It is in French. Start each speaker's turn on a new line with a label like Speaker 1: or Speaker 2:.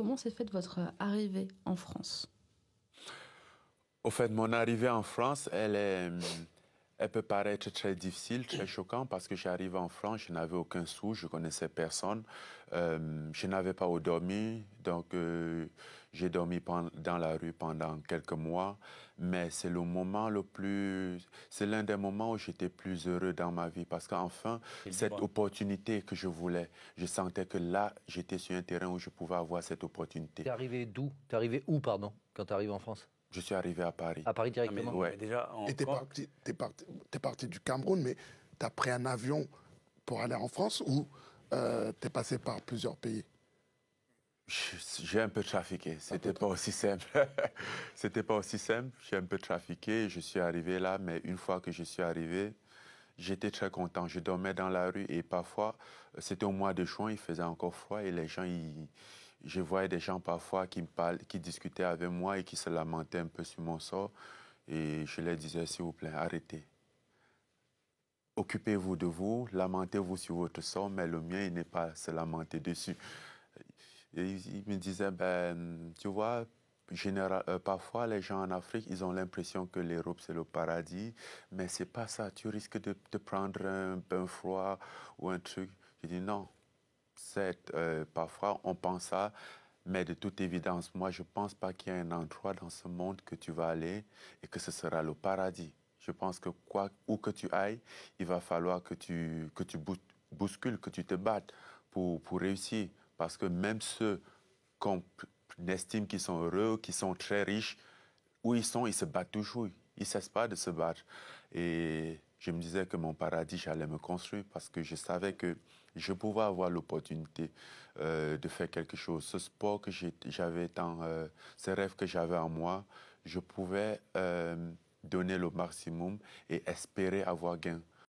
Speaker 1: comment s'est faite votre arrivée en France?
Speaker 2: Au fait, mon arrivée en France, elle peut paraître très difficile, très choquante, parce que j'arrive en France, je n'avais aucun sou, je connaissais personne, je n'avais pas où dormir, donc j'ai dormi dans la rue pendant quelques mois, mais c'est c'est l'un des moments où j'étais plus heureux dans ma vie, parce qu'enfin, cette opportunité que je voulais, je sentais que là, j'étais sur un terrain où je pouvais avoir cette opportunité.
Speaker 3: T'es arrivé d'où? T'es arrivé où, pardon, quand t'es arrivé en France?
Speaker 2: Je suis arrivé à Paris.
Speaker 3: À Paris directement?
Speaker 2: Ouais.
Speaker 4: Mais déjà,
Speaker 5: Et t'es parti du Cameroun, mais t'as pris un avion pour aller en France ou t'es passé par plusieurs pays?
Speaker 2: J'ai un peu trafiqué, c'était pas aussi simple. C'était pas aussi simple, j'ai un peu trafiqué, je suis arrivé là, mais une fois que je suis arrivé, j'étais très content. Je dormais dans la rue et parfois, c'était au mois de juin, il faisait encore froid et les gens, je voyais des gens parfois qui me parlaient, qui discutaient avec moi et qui se lamentaient un peu sur mon sort. Et je leur disais, s'il vous plaît, arrêtez. Occupez-vous de vous, lamentez-vous sur votre sort, mais le mien, il n'est pas à se lamenter dessus. Et il me disait, ben, tu vois, parfois les gens en Afrique, ils ont l'impression que l'Europe c'est le paradis, mais c'est pas ça. Tu risques de prendre un bain froid ou un truc. Je dis non. Parfois on pense ça, mais de toute évidence, moi je pense pas qu'il y a un endroit dans ce monde que tu vas aller et que ce sera le paradis. Je pense que où que tu ailles, il va falloir que tu bouscules, que tu te battes pour réussir. Parce que même ceux qu'on estime qui sont heureux, qui sont très riches, où ils sont, ils se battent toujours. Ils ne cessent pas de se battre. Et je me disais que mon paradis, j'allais me construire parce que je savais que je pouvais avoir l'opportunité de faire quelque chose. Ce sport que j'avais ce rêve que j'avais en moi, je pouvais donner le maximum et espérer avoir gain.